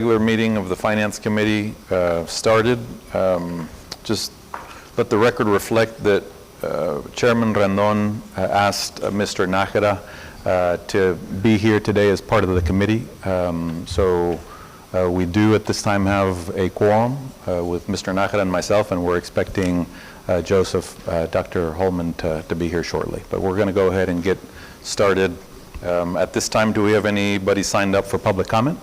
Regular meeting of the Finance Committee started. Just let the record reflect that Chairman Rendon asked Mr. Nájera to be here today as part of the committee. We do at this time have a quorum with Mr. Nájera and myself, and we're expecting Joseph, Dr. Holman to be here shortly. But we're going to go ahead and get started. At this time, do we have anybody signed up for public comment?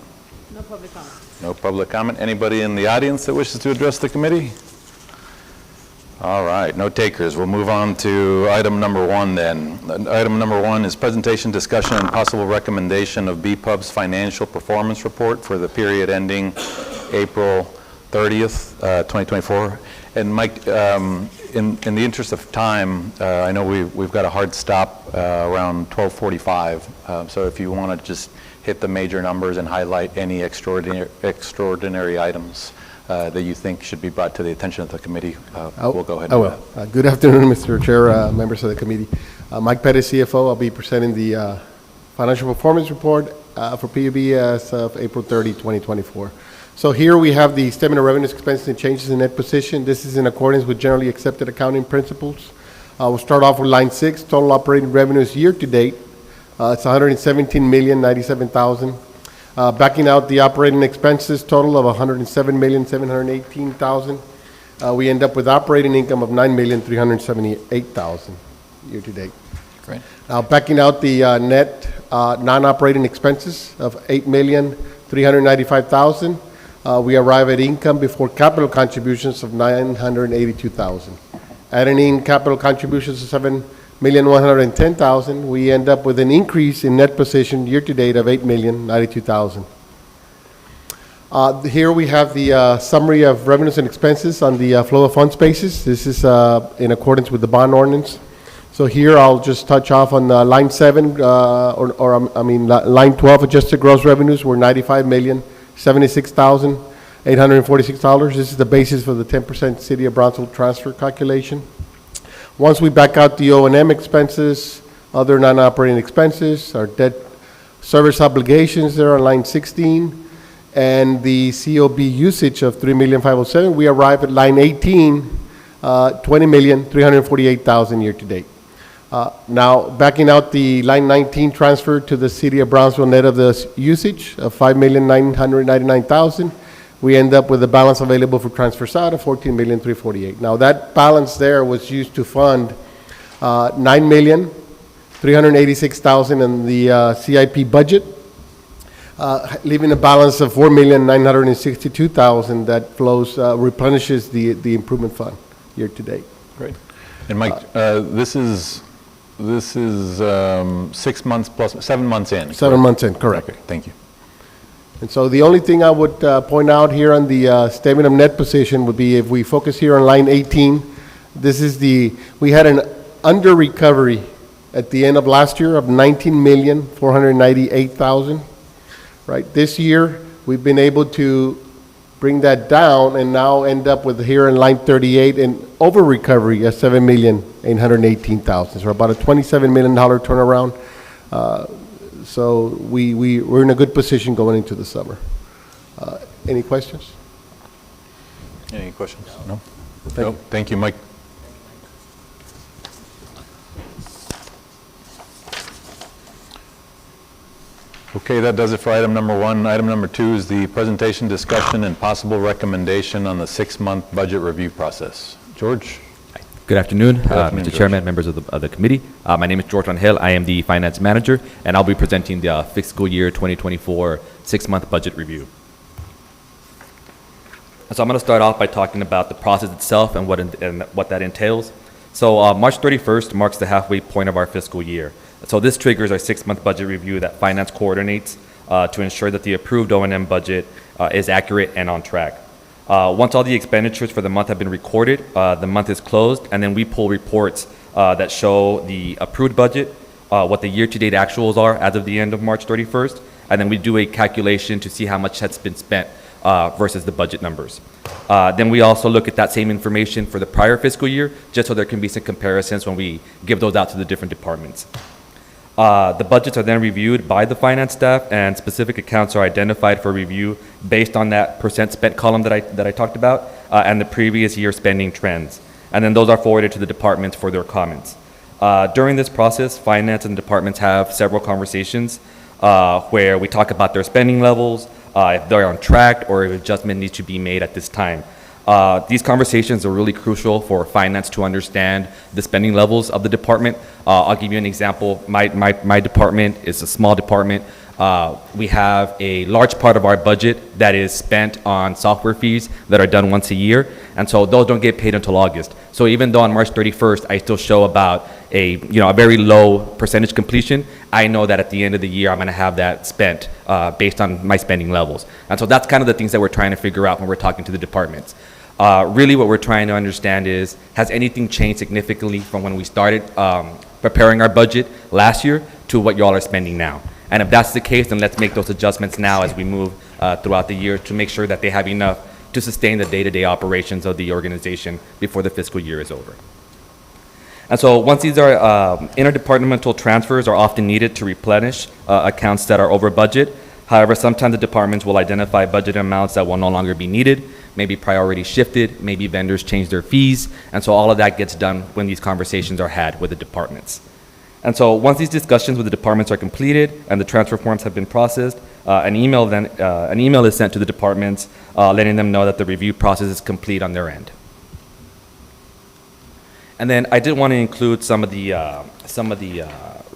No public comment. No public comment. Anybody in the audience that wishes to address the committee? All right, no takers. We'll move on to item number one then. Item number one is presentation, discussion, and possible recommendation of BPUB's financial performance report for the period ending April 30th, 2024. And Mike, in the interest of time, I know we've got a hard stop around 12:45. So if you want to just hit the major numbers and highlight any extraordinary items that you think should be brought to the attention of the committee, we'll go ahead and do that. Good afternoon, Mr. Chair, members of the committee. Mike Pettis, CFO. I'll be presenting the financial performance report for PUB as of April 30, 2024. So here we have the statement of revenues, expenses, and changes in net position. This is in accordance with generally accepted accounting principles. We'll start off with line 6, total operating revenues year to date. It's $117,097,000. Backing out the operating expenses, total of $107,718,000. We end up with operating income of $9,378,000 year to date. Great. Now, backing out the net non-operating expenses of $8,395,000, we arrive at income before capital contributions of $982,000. Adding in capital contributions of $7,110,000, we end up with an increase in net position year to date of $8,092,000. Here we have the summary of revenues and expenses on the flow of funds basis. This is in accordance with the bond ordinance. So here I'll just touch off on line 7, line 12, adjusted gross revenues were $95,076,846. This is the basis for the 10% City of Brownsville transfer calculation. Once we back out the O&M expenses, other non-operating expenses, our debt service obligations there on line 16, and the COB usage of $3,507,000, we arrive at line 18, $20,348,000 year to date. Now, backing out the line 19 transfer to the City of Brownsville net of the usage of $5,999,000, we end up with a balance available for transfers out of $14,348,000. Now, that balance there was used to fund $9,386,000 in the CIP budget, leaving a balance of $4,962,000 that flows, replenishes the improvement fund year to date. Great. And Mike, this is 6 months plus 7 months in. 7 months in, correct. Okay, thank you. And so the only thing I would point out here on the statement of net position would be if we focus here on line 18, this is we had an under recovery at the end of last year of $19,498,000, right? This year, we've been able to bring that down and now end up with here in line 38 an over recovery of $7,818,000. So about a $27 million turnaround. So we're in a good position going into the summer. Any questions? Any questions? No? Thank you, Mike. Okay, that does it for item number one. Item number two is the presentation, discussion, and possible recommendation on the 6-month budget review process. George? Good afternoon, Mr. Mr. Chairman, members of the committee. My name is George Rangel. I am the finance manager, and I'll be presenting the fiscal year 2024 6-month budget review. So I'm going to start off by talking about the process itself and what that entails. So March 31st marks the halfway point of our fiscal year. So this triggers our 6-month budget review that finance coordinates to ensure that the approved O&M budget is accurate and on track. Once all the expenditures for the month have been recorded, the month is closed, and then we pull reports that show the approved budget, what the year-to-date actuals are as of the end of March 31st, and then we do a calculation to see how much has been spent versus the budget numbers. Then we also look at that same information for the prior fiscal year, just so there can be some comparisons when we give those out to the different departments. The budgets are then reviewed by the finance staff, and specific accounts are identified for review based on that percent spent column that I talked about, and the previous year spending trends. And then those are forwarded to the departments for their comments. During this process, finance and departments have several conversations where we talk about their spending levels, if they're on track, or if adjustment needs to be made at this time. These conversations are really crucial for finance to understand the spending levels of the department. I'll give you an example. My department is a small department. We have a large part of our budget that is spent on software fees that are done once a year, and so those don't get paid until August. So even though on March 31st, I still show about a very low percentage completion, I know that at the end of the year, I'm gonna have that spent based on my spending levels. And so that's kind of the things that we're trying to figure out when we're talking to the departments. Really what we're trying to understand is, has anything changed significantly from when we started preparing our budget last year to what y'all are spending now? And if that's the case, then let's make those adjustments now as we move throughout the year to make sure that they have enough to sustain the day-to-day operations of the organization before the fiscal year is over. And so once these are interdepartmental transfers are often needed to replenish accounts that are over budget. However, sometimes the departments will identify budget amounts that will no longer be needed, maybe priority shifted, maybe vendors change their fees, and so all of that gets done when these conversations are had with the departments. And so once these discussions with the departments are completed and the transfer forms have been processed, an email is sent to the departments letting them know that the review process is complete on their end. And then I did want to include some of the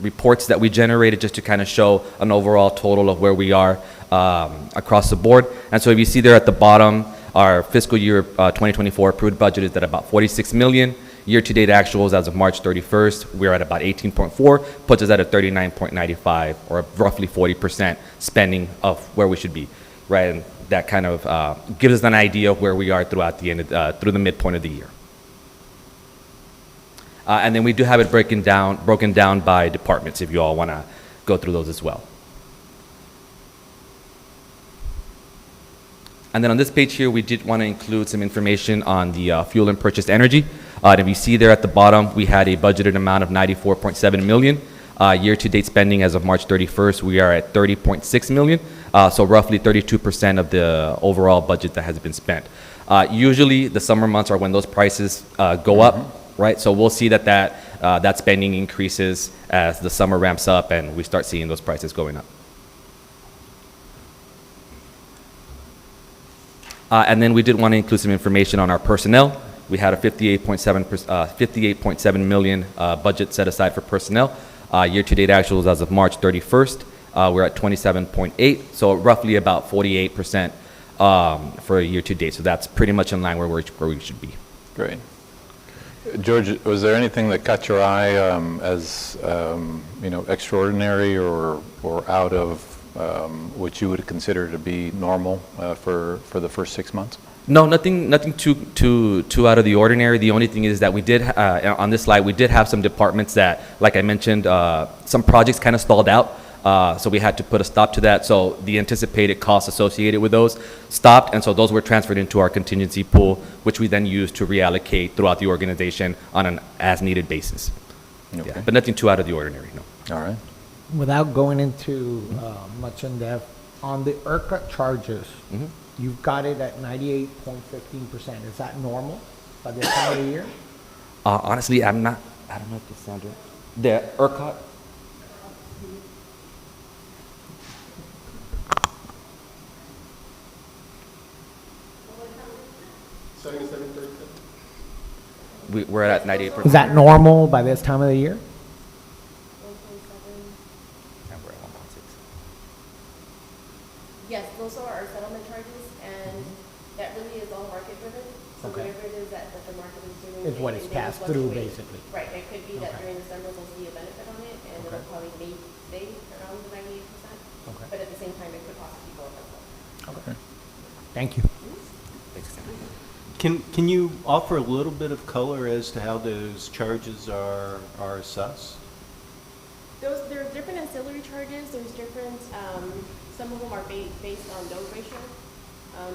reports that we generated just to kind of show an overall total of where we are across the board. And so if you see there at the bottom, our fiscal year 2024 approved budget is at about 46 million. Year-to-date actuals as of March 31st, we're at about 18.4, puts us at a 39.95, or roughly 40% spending of where we should be, right? And that kind of gives us an idea of where we are throughout the end of, through the midpoint of the year. And then we do have it broken down by departments if you all want to go through those as well. And then on this page here, we did want to include some information on the fuel and purchased energy. And if you see there at the bottom, we had a budgeted amount of 94.7 million. Year-to-date spending as of March 31st, we are at 30.6 million. So roughly 32% of the overall budget that has been spent. Usually the summer months are when those prices go up, right? So we'll see that spending increases as the summer ramps up and we start seeing those prices going up. And then we did want to include some information on our personnel. We had a 58.7 million budget set aside for personnel. Year-to-date actuals as of March 31st, we're at 27.8, so roughly about 48% for a year-to-date. So that's pretty much in line where we should be. Great. George, was there anything that caught your eye as extraordinary or out of what you would consider to be normal for the first 6 months? No, nothing too out of the ordinary. The only thing is that we did on this slide we did have some departments that, like I mentioned, some projects kind of stalled out. So we had to put a stop to that. So the anticipated costs associated with those stopped, and so those were transferred into our contingency pool, which we then used to reallocate throughout the organization on an as-needed basis. Okay. Yeah, but nothing too out of the ordinary, no. All right. Without going into much in depth, on the ERCOT charges, you've got it at 98.15%. Is that normal by this time of the year? Honestly, I don't know if this sounds right. The ERCOT? We're at 98%. Is that normal by this time of the year? Yes, those are our settlement charges, and that really is all market driven. So Okay. whatever it is that the market is doing. Is what they- is they will passed through, fluctuate. basically. Right, it could be that Okay. during the summer they'll see a benefit on it, and it'll probably stay around the 98%. Okay. But at the same time, it could possibly go up as well. Okay. Thank you. Can you offer a little bit of color as to how those charges are assessed? There are different ancillary charges, there's different, some of them are based on load ratio.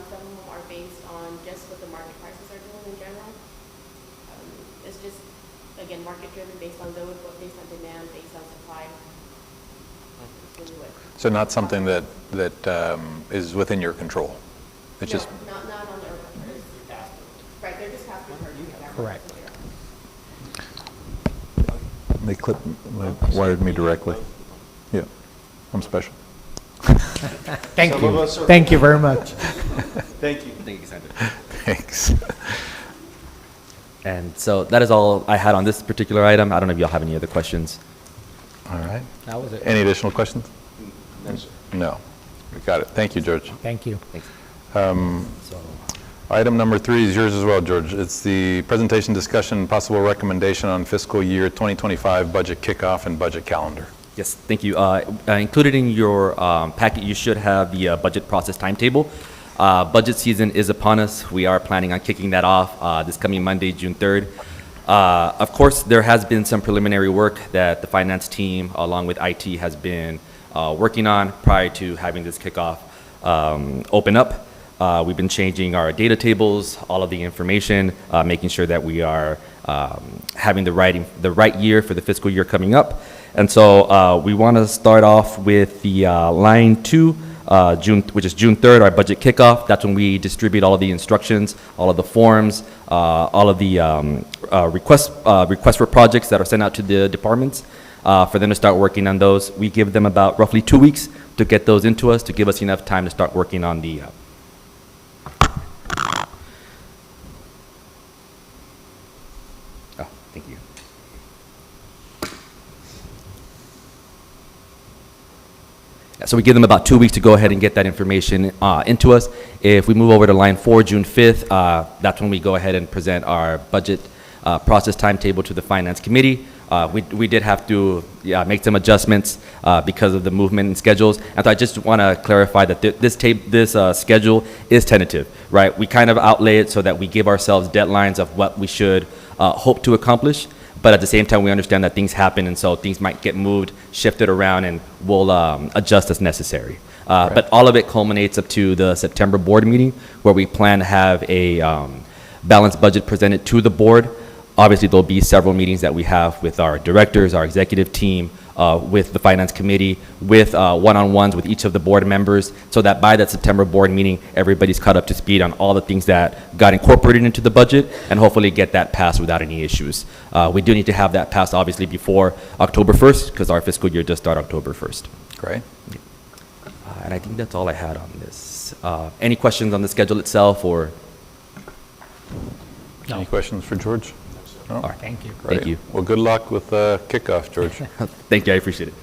Some of them are based on just what the market prices are doing in general. It's just, again, market driven based on load, but based on demand, based on supply. It's really what. So not something that is within your control? It's just, No, not on the ERCOT charges. Right, they're just pass-through charges. Correct. they wired me directly. Yeah, I'm special. Thank Some of you. us are- Thank you very much. Thank you. Thank you, Cassandra. Thanks. And so that is all I had on this particular item. I don't know if y'all have any other questions. All right. That was it. Any additional questions? No, sir. No. We got it. Thank you, George. Thank you. So, Item number 3 is yours as well, George. It's the presentation, discussion, and possible recommendation on fiscal year 2025 budget kickoff and budget calendar. yes, thank you. Included in your packet, you should have the budget process timetable. Budget season is upon us. We are planning on kicking that off this coming Monday, June 3rd. Of course, there has been some preliminary work that the finance team, along with IT, has been working on prior to having this kickoff open up. We've been changing our data tables, all of the information, making sure that we are having the right year for the fiscal year coming up. And so we want to start off with the line 2, which is June 3rd, our budget kickoff. That's when we distribute all of the instructions, all of the forms, all of the requests for projects that are sent out to the departments for them to start working on those. We give them about roughly 2 weeks to get those into us, to give us enough time to start working on the thank you. So we give them about 2 weeks to go ahead and get that information into us. If we move over to line 4, June 5th, that's when we go ahead and present our budget process timetable to the Finance Committee. We did have to make some adjustments because of the movement in schedules. And so I just want to clarify that this schedule is tentative, right? We kind of outlay it so that we give ourselves deadlines of what we should hope to accomplish. But at the same time, we understand that things happen, and so things might get moved, shifted around, and we'll adjust as necessary. But all of it culminates up to the September board meeting, where we plan to have a balanced budget presented to the board. Obviously, there'll be several meetings that we have with our directors, our executive team, with the finance committee, with one-on-ones with each of the board members, so that by that September board meeting, everybody's caught up to speed on all the things that got incorporated into the budget, and hopefully get that passed without any issues. We do need to have that passed, obviously, before October 1st, because our fiscal year does start October 1st. Great. And I think that's all I had on this. Any questions on the schedule itself, or? Any questions for George? No? Thank you. Great. Thank you. Well, good luck with kickoff, George. Thank you, I appreciate it.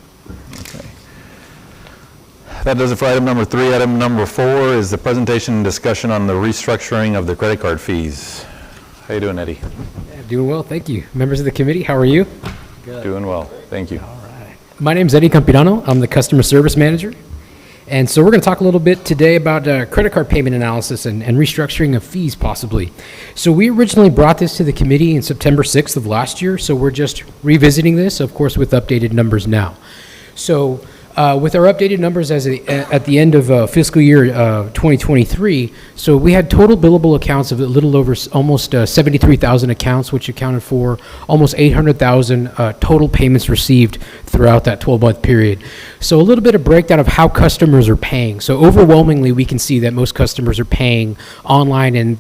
That does it for item number 3. Item number 4 is the presentation and discussion on the restructuring of the credit card fees. How you doing, Eddie? Doing well, thank you. Members of the committee, how are you? Doing well. Thank you. My name is Eddie Campirano. I'm the customer service manager. And so we're going to talk a little bit today about credit card payment analysis and restructuring of fees, possibly. So we originally brought this to the committee in September 6th of last year, so we're just revisiting this, of course, with updated numbers now. So with our updated numbers at the end of fiscal year 2023, so we had total billable accounts of a little over almost 73,000 accounts, which accounted for almost 800,000 total payments received throughout that 12-month period. So a little bit of breakdown of how customers are paying. So overwhelmingly, we can see that most customers are paying online and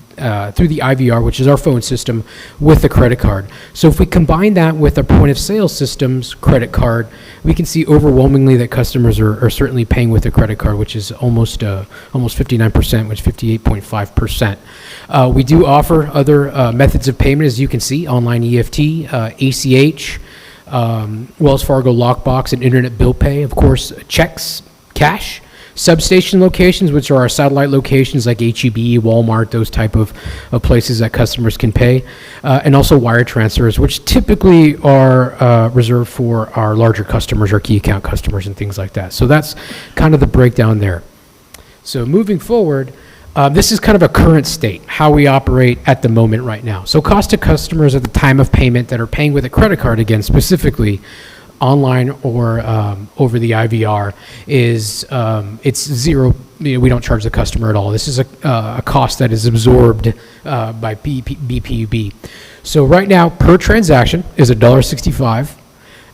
through the IVR, which is our phone system, with a credit card. So if we combine that with our point of sale system's credit card, we can see overwhelmingly that customers are certainly paying with a credit card, which is almost 59%, which is 58.5%. We do offer other methods of payment, as you can see, online EFT, ACH, Wells Fargo Lockbox, and Internet Bill Pay, of course, checks, cash, substation locations, which are our satellite locations like H-E-B, Walmart, those type of places that customers can pay, and also wire transfers, which typically are reserved for our larger customers, our key account customers, and things like that. So that's kind of the breakdown there. So moving forward, this is kind of a current state, how we operate at the moment right now. So cost to customers at the time of payment that are paying with a credit card, again, specifically online or over the IVR, is it's zero. We don't charge the customer at all. This is a cost that is absorbed by BPUB. So right now, per transaction is $1.65.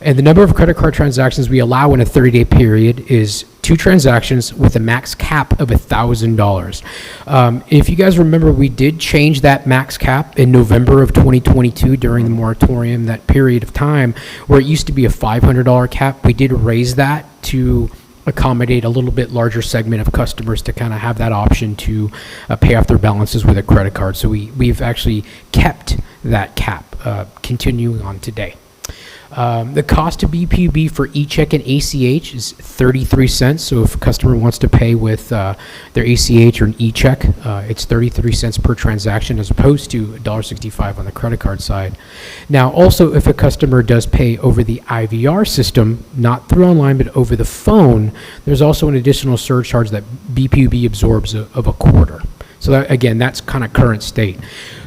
And the number of credit card transactions we allow in a 30-day period is 2 transactions with a max cap of $1,000. If you guys remember, we did change that max cap in November of 2022 during the moratorium, that period of time, where it used to be a $500 cap. We did raise that to accommodate a little bit larger segment of customers to kind of have that option to pay off their balances with a credit card. So we've actually kept that cap, continuing on today. The cost of BPUB for e-check and ACH is 33 cents. So if a customer wants to pay with their ACH or an e-check, it's 33 cents per transaction as opposed to $1.65 on the credit card side. Now, also, if a customer does pay over the IVR system, not through online, but over the phone, there's also an additional surcharge that BPUB absorbs of a quarter. So that, again, that's kind of current state.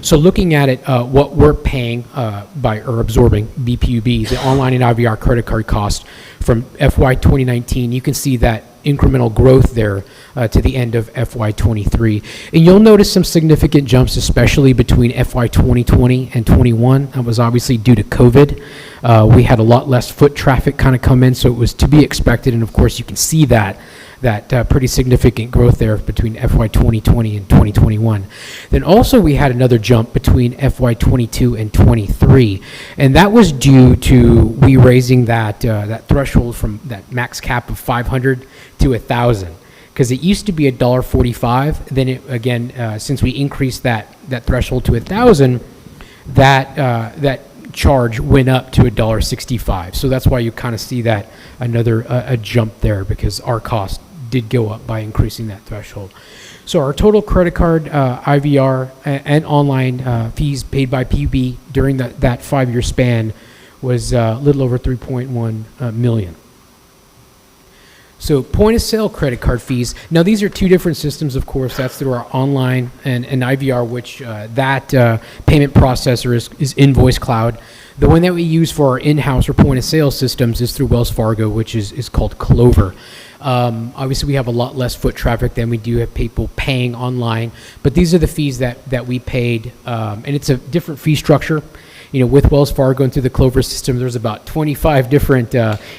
So looking at it, what we're paying or absorbing BPUB, the online and IVR credit card cost from FY 2019, you can see that incremental growth there to the end of FY 23. And you'll notice some significant jumps, especially between FY 2020 and 21. That was obviously due to COVID. We had a lot less foot traffic kind of come in, so it was to be expected. And of course, you can see that pretty significant growth there between FY 2020 and 2021. Then also we had another jump between FY 22 and 23, and that was due to we raising that threshold from that max cap of 500 to 1,000, because it used to be $1.45. Then it, again, since we increased that threshold to 1,000, that charge went up to $1.65. So that's why you kind of see that a jump there, because our cost did go up by increasing that threshold. So our total credit card, IVR, and online fees paid by PUB during that 5-year span was a little over 3.1 million. So point of sale credit card fees. Now these are 2 different systems, of course. That's through our online and IVR, which that payment processor is Invoice Cloud. The one that we use for our in-house or point of sale systems is through Wells Fargo, which is called Clover. Obviously, we have a lot less foot traffic than we do have people paying online, but these are the fees that we paid, and it's a different fee structure. You know, with Wells Fargo and through the Clover system, there's about 25 different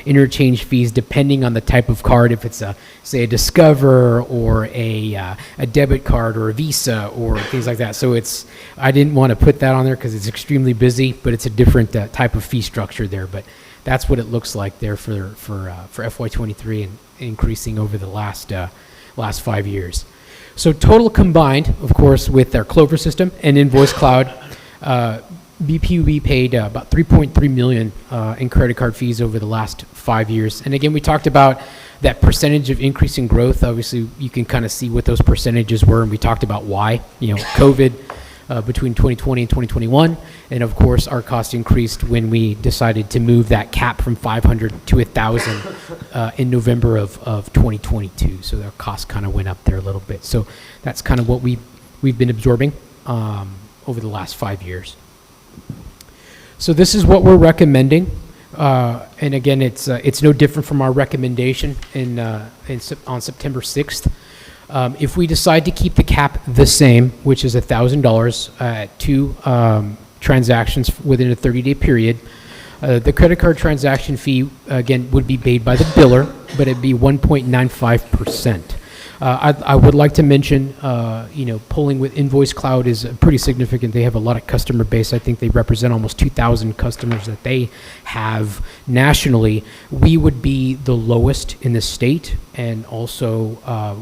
interchange fees depending on the type of card. If it's say a Discover or a debit card or a Visa or things like that. So I didn't want to put that on there because it's extremely busy, but it's a different type of fee structure there. But that's what it looks like there for FY23 and increasing over the last 5 years. So total combined, of course, with their Clover system and Invoice Cloud, BPUB paid about $3.3 million in credit card fees over the last 5 years. And again, we talked about that percentage of increase in growth. Obviously, you can kind of see what those percentages were, and we talked about why. You know, COVID between 2020 and 2021, and of course, our cost increased when we decided to move that cap from 500 to 1,000 in November of 2022. So their cost kind of went up there a little bit. So that's kind of what we've been absorbing over the last 5 years. So this is what we're recommending, and again, it's no different from our recommendation on September 6th. If we decide to keep the cap the same, which is $1,000 at 2 transactions within a 30-day period, the credit card transaction fee again would be paid by the biller, but it'd be 1.95%. I would like to mention, pulling with Invoice Cloud is pretty significant. They have a lot of customer base. I think they represent almost 2,000 customers that they have nationally. We would be the lowest in the state and also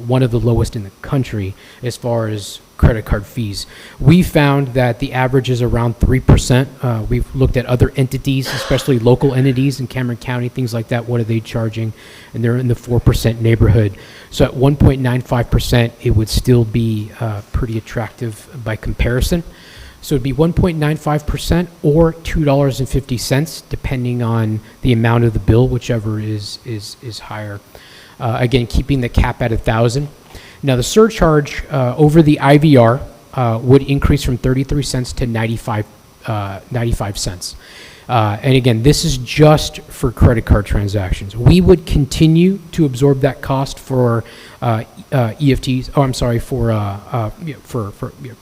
one of the lowest in the country as far as credit card fees. We found that the average is around 3%. We've looked at other entities, especially local entities in Cameron County, things like that. What are they charging? And they're in the 4% neighborhood. So at 1.95%, it would still be pretty attractive by comparison. So it'd be 1.95% or $2.50, depending on the amount of the bill, whichever is higher. Again, keeping the cap at 1,000. Now, the surcharge over the IVR would increase from 33 cents to 95 cents. And again, this is just for credit card transactions. We would continue to absorb that cost for EFTs. Oh, I'm sorry, for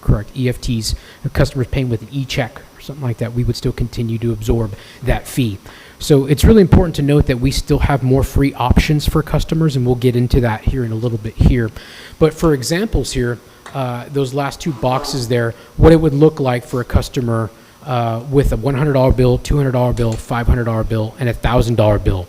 correct EFTs. Customers paying with an e-check or something like that. We would still continue to absorb that fee. So it's really important to note that we still have more free options for customers, and we'll get into that here in a little bit here. But for examples here, those last two boxes there, what it would look like for a customer with a $100 bill, $200 bill, $500 bill, and a $1,000 bill.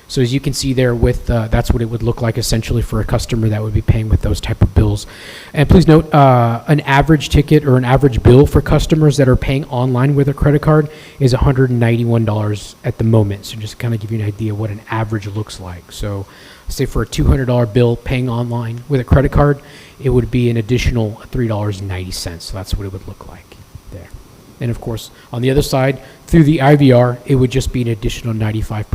So as you can see there, with that's what it would look like essentially for a customer that would be paying with those type of bills. And please note, an average ticket or an average bill for customers that are paying online with a credit card is $191 at the moment. So just kind of give you an idea what an average looks like. So say for a $200 bill paying online with a credit card, it would be an additional $3.90. So that's what it would look like there. And of course, on the other side, through the IVR, it would just be an additional 95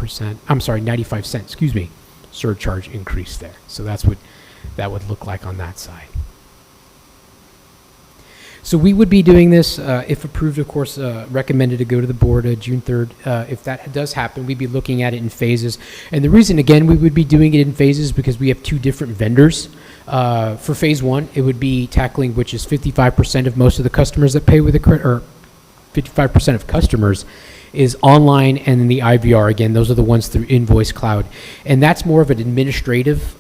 cents, surcharge increase there. So that's what that would look like on that side. So we would be doing this, if approved, of course, recommended to go to the board June 3rd. If that does happen, we'd be looking at it in phases. And the reason, again, we would be doing it in phases because we have two different vendors. For phase one, it would be tackling, which is 55% of most of the customers that pay with a credit, or 55% of customers is online, and then the IVR, again, those are the ones through Invoice Cloud. And that's more of an administrative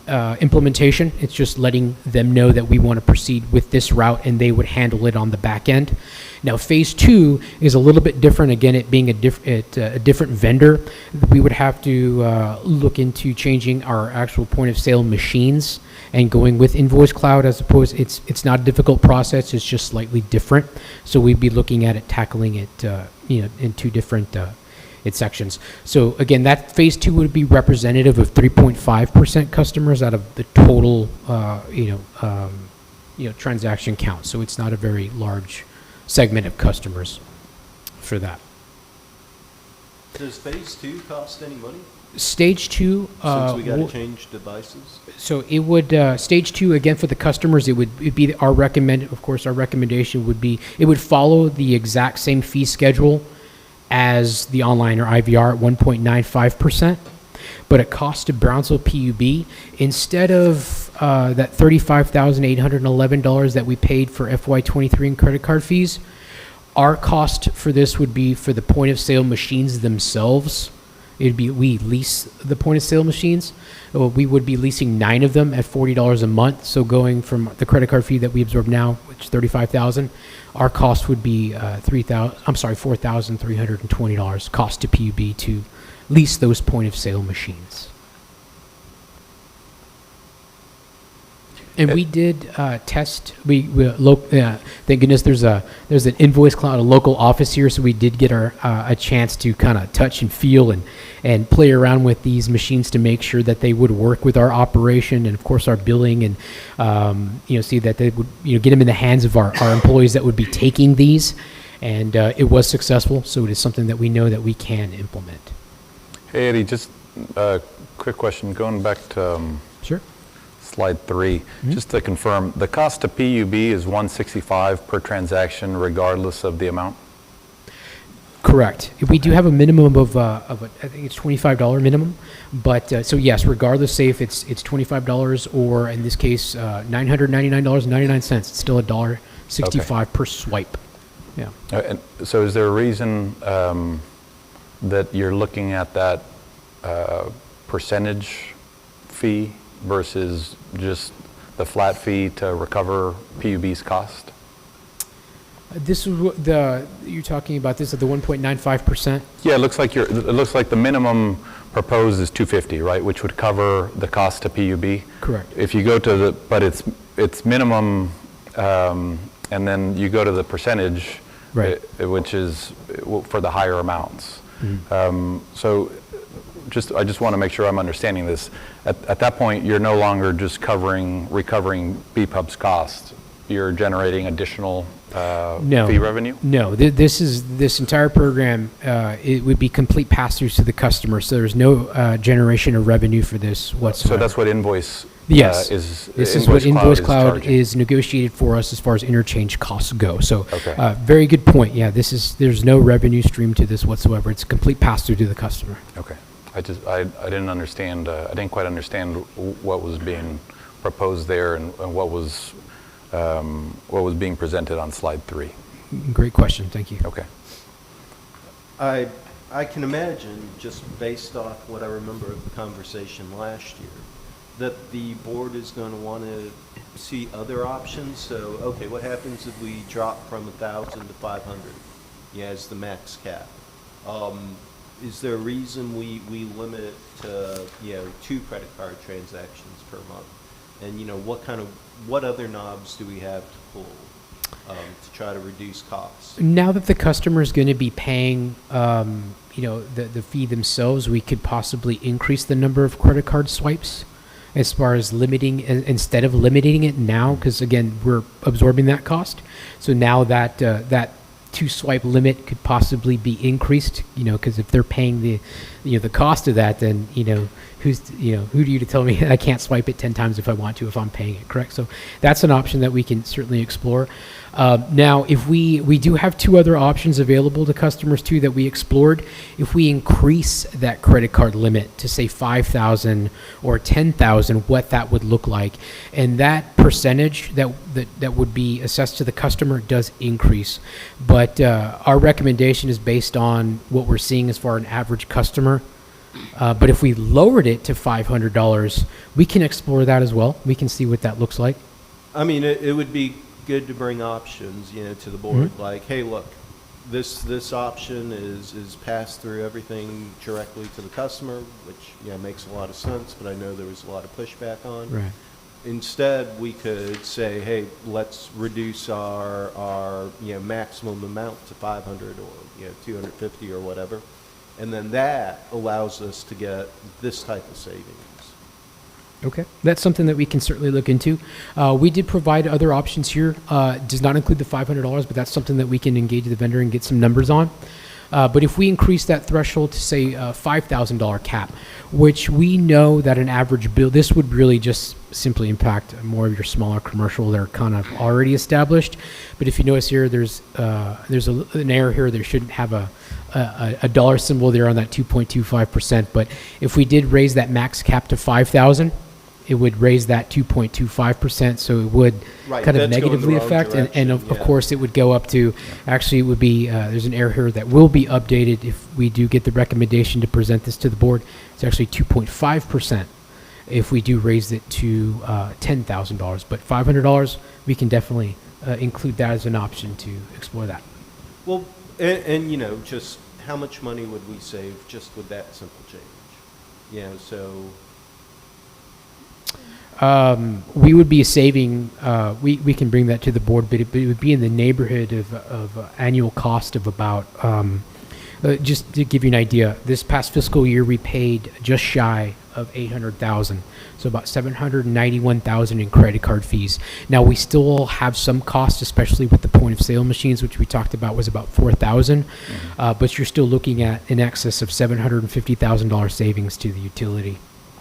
implementation. It's just letting them know that we want to proceed with this route, and they would handle it on the back end. Now, phase two is a little bit different. Again, it being a different vendor, we would have to look into changing our actual point of sale machines and going with Invoice Cloud as opposed. It's not a difficult process. It's just slightly different. So we'd be looking at it, tackling it, in two different sections. So again, that phase two would be representative of 3.5% customers out of the total, transaction count. So it's not a very large segment of customers for that. Does phase two cost any money? Stage two, Since we got to change devices? so it would, stage two, again, for the customers, it'd be our recommendation would be, it would follow the exact same fee schedule as the online or IVR at 1.95%, but at cost to Brownsville PUB, instead of that $35,811 that we paid for FY23 in credit card fees, our cost for this would be for the point of sale machines themselves. It'd be, we lease the point of sale machines. We would be leasing 9 of them at $40 a month. So going from the credit card fee that we absorb now, which is $35,000, our cost would be $4,320 cost to PUB to lease those point of sale machines. And we did test. Thank goodness there's an Invoice Cloud, a local office here, so we did get a chance to kind of touch and feel and play around with these machines to make sure that they would work with our operation and of course our billing, and see that they would get them in the hands of our employees that would be taking these, and it was successful. So it is something that we know that we can implement. Hey, Eddie, just a quick question. Going back to Sure. slide 3, just to confirm, the cost to PUB is $165 per transaction regardless of the amount? Correct. We do have a minimum of I think it's $25 minimum, but so yes, regardless, say if it's $25 or in this case $999.99, it's still $1.65 per swipe. Yeah. And so is there a reason that you're looking at that percentage fee versus just the flat fee to recover PUB's cost? This is what you're talking about. This is the 1.95%. Yeah, it looks like the minimum proposed is $250, right, which would cover the cost to PUB. Correct. If you go to but it's minimum, and then you go to the percentage, Right. Which is for the higher amounts. So I just want to make sure I'm understanding this. At that point, you're no longer just recovering BPUB's cost. You're generating additional fee revenue? No, this entire program, it would be complete pass-throughs to the customer, so there's no generation of revenue for this whatsoever. So that's what Invoice Yes, is. this is what Invoice Cloud charging. is negotiated for us as far as interchange costs go. So, Okay. very good point. Yeah, there's no revenue stream to this whatsoever. It's a complete pass-through to the customer. Okay. I didn't understand, I didn't quite understand what was being proposed there and what was being presented on slide 3. Great question. Thank you. Okay. I I can imagine, just based off what I remember of the conversation last year, that the board is going to want to see other options. So, okay, what happens if we drop from 1,000 to 500? Yeah, as the max cap. Is there a reason we limit it to, 2 credit card transactions per month? And, what other knobs do we have to pull to try to reduce costs? Now that the customer is going to be paying, the fee themselves, we could possibly increase the number of credit card swipes as far as limiting, instead of limiting it now, because again, we're absorbing that cost. So now that, that 2 swipe limit could possibly be increased, because if they're paying the cost of that, then, who do you to tell me I can't swipe it 10 times if I want to, if I'm paying it, correct? So that's an option that we can certainly explore. Now, if we do have 2 other options available to customers too that we explored. If we increase that credit card limit to say 5,000 or 10,000, what that would look like, and that percentage that would be assessed to the customer does increase. But our recommendation is based on what we're seeing as far as an average customer. But if we lowered it to $500, we can explore that as well. We can see what that looks like. I mean, it would be good to bring options, to the board. Like, hey, look, this option is passed through everything directly to the customer, which makes a lot of sense. But I know there was a lot of pushback on. Right. Instead, we could say, hey, let's reduce our maximum amount to 500 or 250 or whatever, and then that allows us to get this type of savings. Okay, that's something that we can certainly look into. We did provide other options here. Does not include the $500, but that's something that we can engage the vendor and get some numbers on. But if we increase that threshold to say $5,000 cap, which we know that an average bill, this would really just simply impact more of your smaller commercial that are kind of already established. But if you notice here, there's an error here. There shouldn't have a dollar symbol there on that 2.25%. But if we did raise that max cap to 5,000, it would raise that 2.25%, so it would Right, kind of that's going negatively the wrong affect, and of direction, course, it would go up to, actually, it would be, there's an error here that will be updated if we do get the recommendation to present this to the board. It's actually 2.5% if we do raise it to $10,000, but $500, we can definitely include that as an option to explore that. Well, and just how much money would we save just with that simple change? So we would be saving, we can bring that to the board, but it would be in the neighborhood of annual cost of about, just to give you an idea, this past fiscal year, we paid just shy of $800,000, so about $791,000 in credit card fees. Now, we still have some costs, especially with the point of sale machines, which we talked about was about $4,000, but you're still looking at in excess of $750,000 savings to the utility.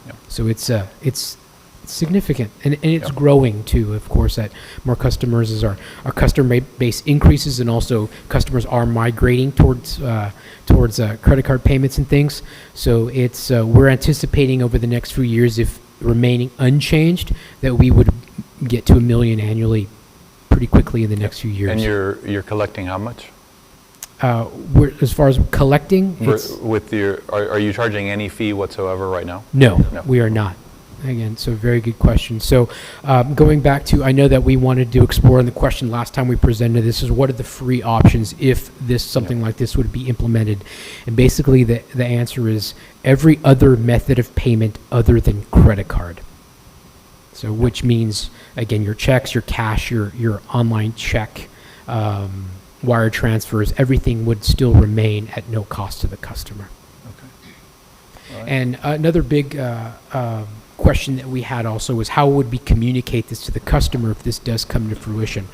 Yep. So it's significant, and it's growing too, of course, that more customers as our customer base increases, and also customers are migrating towards credit card payments and things. So it's we're anticipating over the next few years, if remaining unchanged, that we would get to $1 million annually pretty quickly in the next few years. And you're collecting how much? As far as collecting, it's, Are you charging any fee whatsoever right now? no, No. we are not. Again, so very good question. So going back to, I know that we wanted to explore, and the question last time we presented this is, what are the free options if something like this would be implemented? And basically the answer is every other method of payment other than credit card. So which means, again, your checks, your cash, your online check, wire transfers, everything would still remain at no cost to the customer. Okay. All right. And another big question that we had also was, how would we communicate this to the customer if this does come to fruition?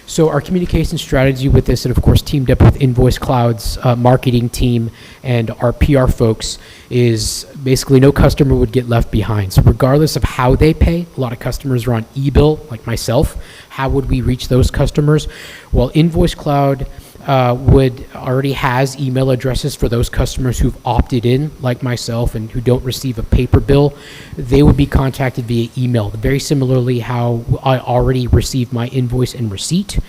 So our communication strategy with this, and of course teamed up with Invoice Cloud's marketing team and our PR folks, is basically no customer would get left behind. So regardless of how they pay, a lot of customers are on e-bill, like myself. How would we reach those customers? Well, Invoice Cloud already has email addresses for those customers who've opted in, like myself, and who don't receive a paper bill. They would be contacted via email. Very similarly how I already received my invoice and receipt,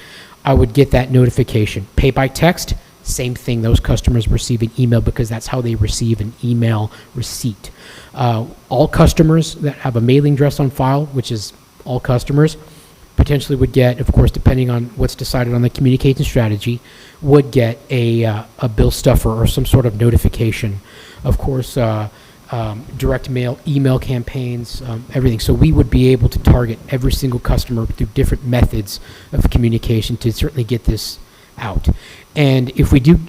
I would get that notification. Pay by text, same thing. Those customers receive an email because that's how they receive an email receipt. All customers that have a mailing address on file, which is all customers, potentially would get, of course, depending on what's decided on the communication strategy, would get a bill stuffer or some sort of notification. Of course, direct mail, email campaigns, everything. So we would be able to target every single customer through different methods of communication to certainly get this out. And if we do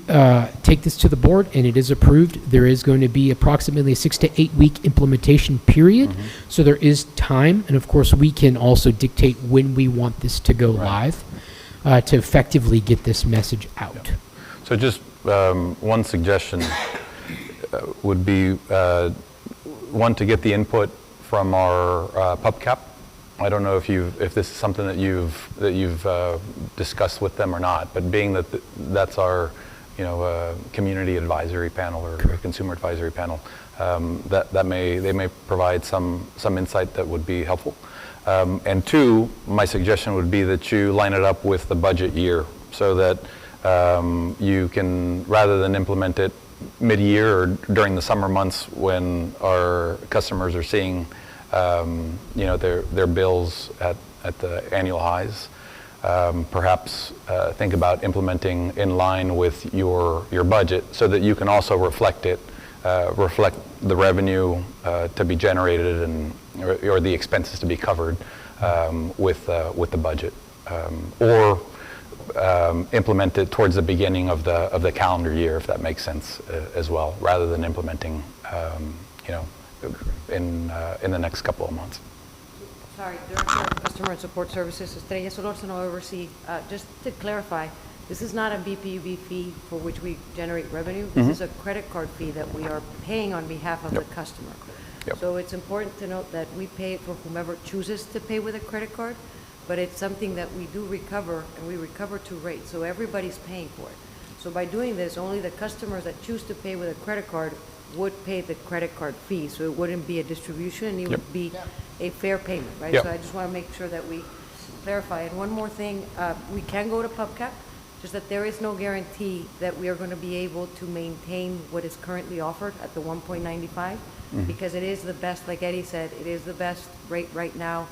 take this to the board and it is approved, there is going to be approximately a 6 to 8 week implementation period. So there is time, and of course we can also dictate when we want this to go live to effectively get this message out. So just one suggestion would be, one, to get the input from our PubCap. I don't know if this is something that you've discussed with them or not, but being that that's our, community advisory panel or consumer advisory panel, they may provide some insight that would be helpful. And two, my suggestion would be that you line it up with the budget year so that you can, rather than implement it mid-year or during the summer months when our customers are seeing their bills at the annual highs, perhaps think about implementing in line with your budget so that you can also reflect the revenue to be generated or the expenses to be covered with the budget, or implement it towards the beginning of the calendar year, if that makes sense as well, rather than implementing in the next couple of months. Sorry, Director of Customer and Support Services, Estrella Solórzano, oversee. Just to clarify, this is not a BPUB fee for which we generate revenue. This is a credit card fee that we are paying on behalf of the customer. Yep. So it's important to note that we pay it for whomever chooses to pay with a credit card, but it's something that we do recover, and we recover to rate, so everybody's paying for it. So by doing this, only the customers that choose to pay with a credit card would pay the credit card fee, so it wouldn't be a distribution, it would be a fair payment, right? Yep. So I just want to make sure that we clarify. And one more thing, we can go to PubCap, just that there is no guarantee that we are going to be able to maintain what is currently offered at the 1.95, because it is the best, like Eddie said, it is the best rate right now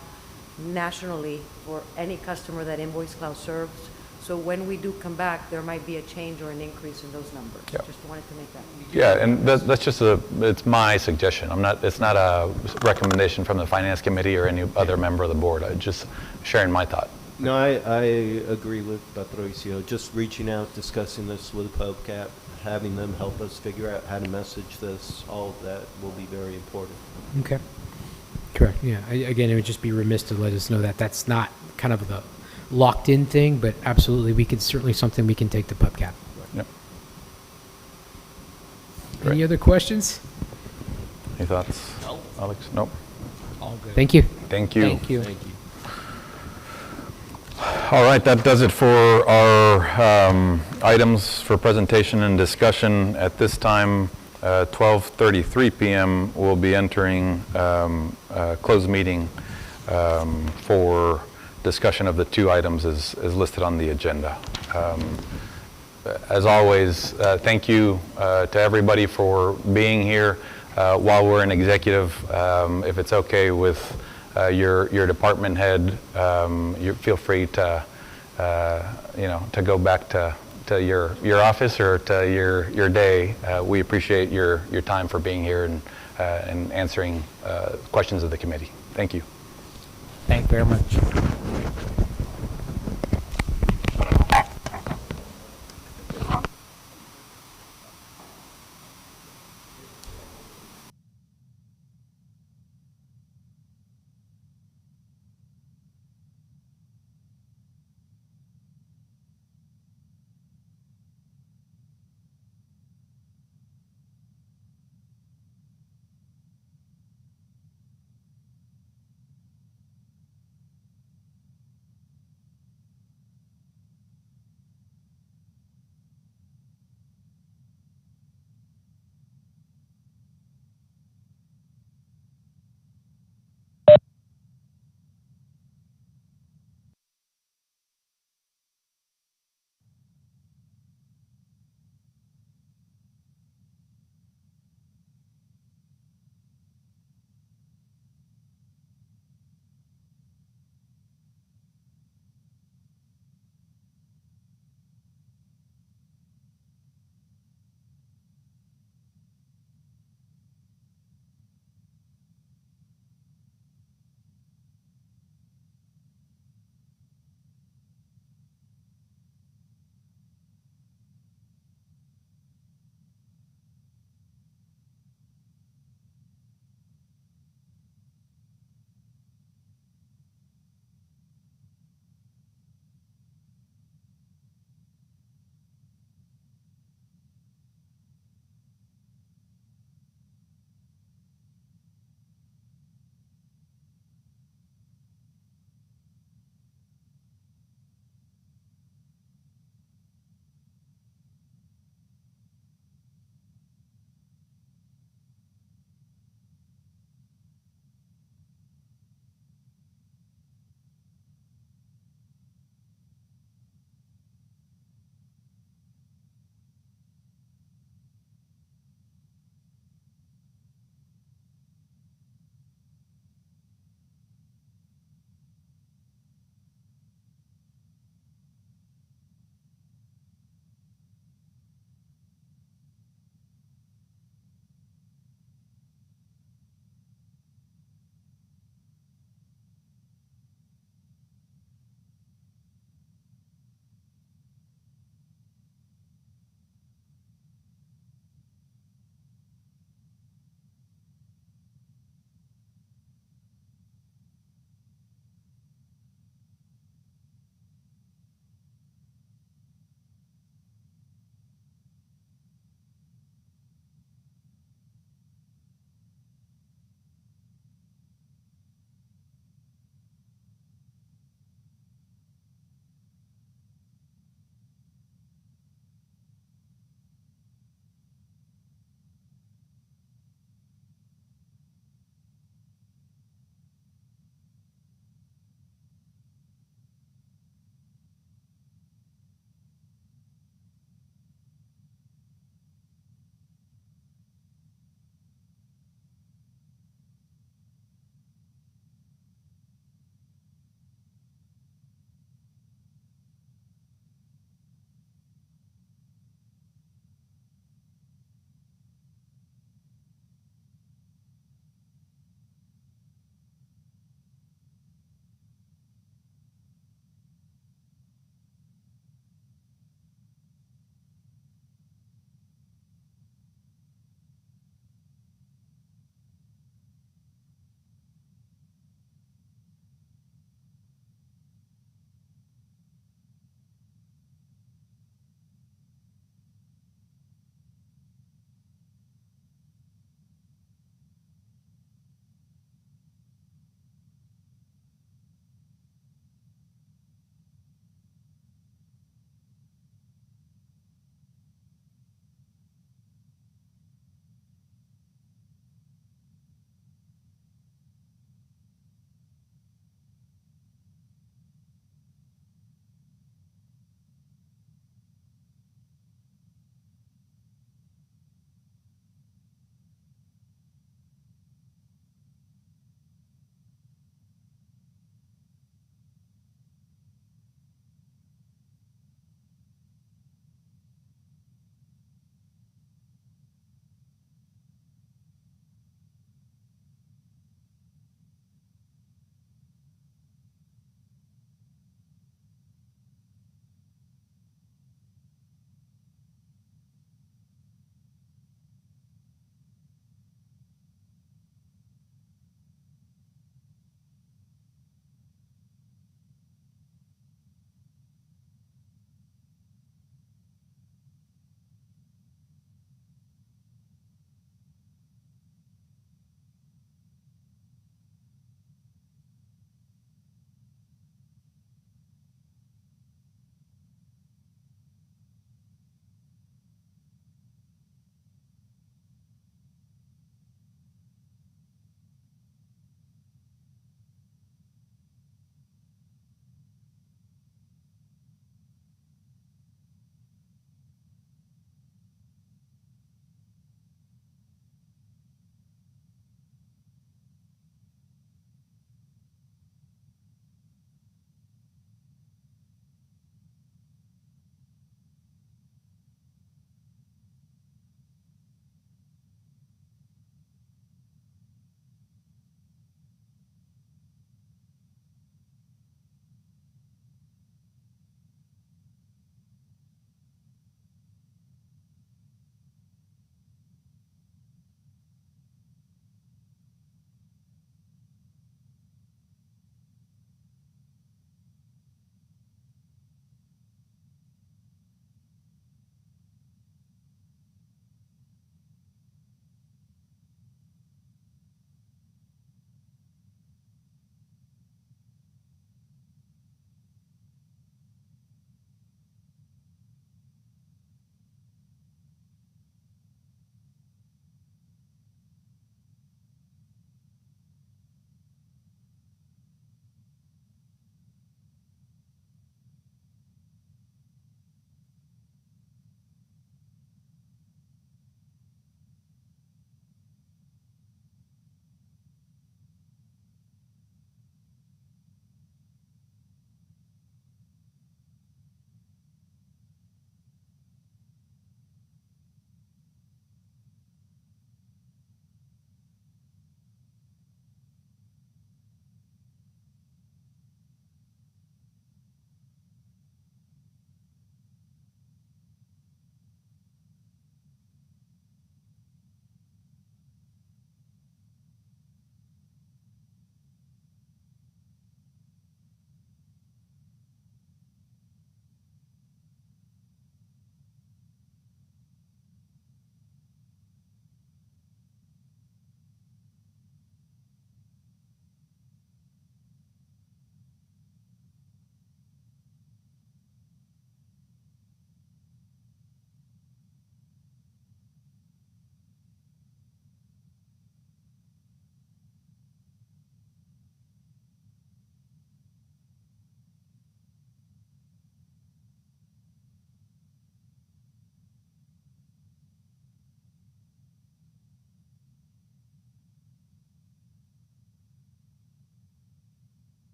nationally for any customer that Invoice Cloud serves. So when we do come back, there might be a change or an increase in those numbers. Yep. Just wanted to make that. Yeah, and that's just it's my suggestion. It's not a recommendation from the Finance Committee or any other member of the board. I'm just sharing my thought. No, I agree with Patricio. Just reaching out, discussing this with PubCap, having them help us figure out how to message this, all of that will be very important. Okay. Correct, yeah. Again, it would just be remiss to let us know that that's not kind of the locked-in thing, but absolutely, we could certainly something we can take to PubCap. Yep. Any Great. other questions? Any thoughts? Alex? Nope. All good. Thank you. Thank you. Thank you. Thank you. All right, that does it for our items for presentation and discussion. At this time, 12:33 p.m., we'll be entering a closed meeting for discussion of the two items as listed on the agenda. As always, thank you to everybody for being here while we're in executive. If it's okay with your department head, you feel free to to go back to your office or to your day. We appreciate your time for being here and answering questions of the committee. Thank you. Thank you very much.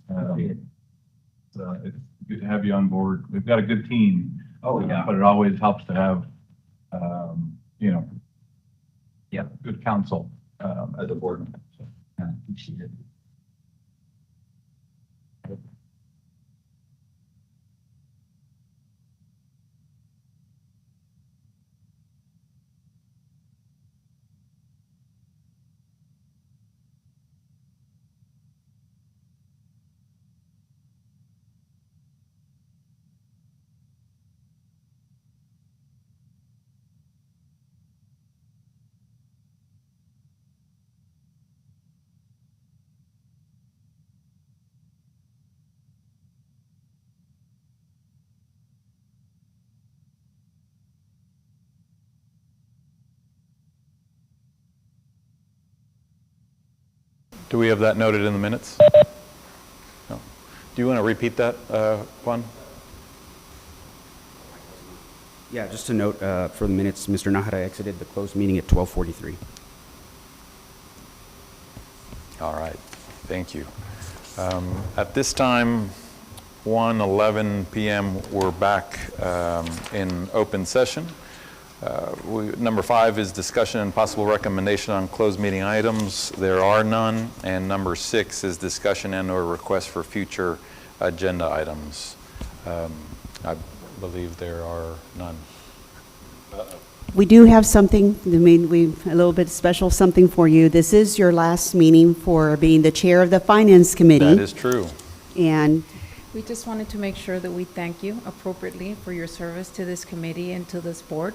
It's good to have you on board. We've got a good team. Oh, yeah. But it always helps to have, you know, good counsel as a board member. So, yeah, appreciate it. Do we have that noted in the minutes? No. Do you want to repeat that, Juan? Yeah, just a note for the minutes, Mr. Nahara exited the closed meeting at 12:43. All right, thank you. At this time, 1:11 p.m., we're back in open session. Number 5 is discussion and possible recommendation on closed meeting items. There are none. And number 6 is discussion and/or request for future agenda items. I believe there are none. We do have something, I mean, a little bit special something for you. This is your last meeting for being the chair of the Finance Committee. That is true. And We just wanted to make sure that we thank you appropriately for your service to this committee and to this board.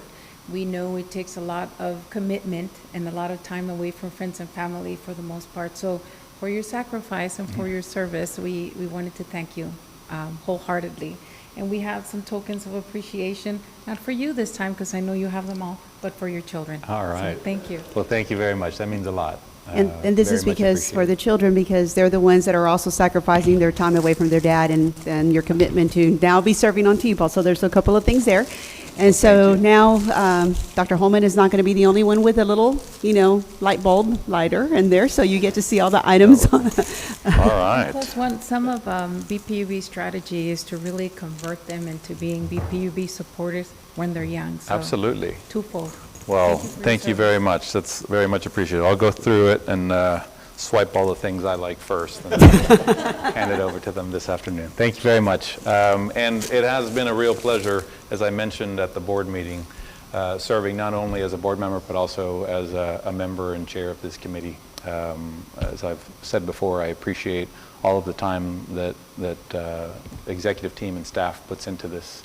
We know it takes a lot of commitment and a lot of time away from friends and family for the most part. So for your sacrifice and for your service, we wanted to thank you wholeheartedly. And we have some tokens of appreciation, not for you this time, because I know you have them all, but for your children. All right. So thank you. Well, thank you very much. That means a lot. and this Very is much because, for the appreciated. children, because they're the ones that are also sacrificing their time away from their dad and your commitment to now be serving on T-ball. So there's a couple of things there. And so now, Dr. Holman is not going to be the only one with a little, light bulb lighter in there, so you get to see all the items. All right. Plus, some of BPUB's strategy is to really convert them into being BPUB supporters when they're young. So Absolutely. twofold. Well, for your thank you service. very much. That's very much appreciated. I'll go through it and swipe all the things I like first and hand it over to them this afternoon. Thank you very much. And it has been a real pleasure, as I mentioned at the board meeting, serving not only as a board member, but also as a member and chair of this committee. As I've said before, I appreciate all of the time that executive team and staff puts into this.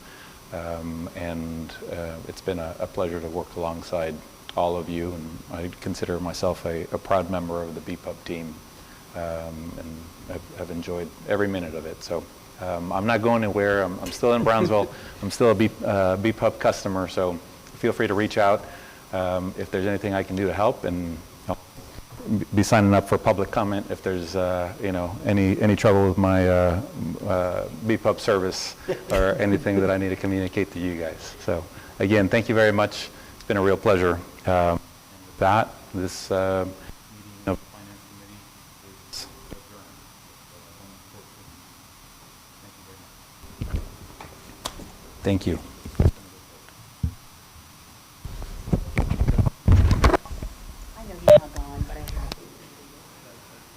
And it's been a pleasure to work alongside all of you, and I consider myself a proud member of the BPUB team, and I've enjoyed every minute of it. So I'm not going anywhere. I'm still in Brownsville. I'm still a BPUB customer, so feel free to reach out if there's anything I can do to help, and be signing up for public comment if there's any trouble with my BPUB service or anything that I need to communicate to you guys. So again, thank you very much. It's been a real pleasure. With that, this meeting of the Finance Committee is adjourned. Thank you. I know you're not gone, but I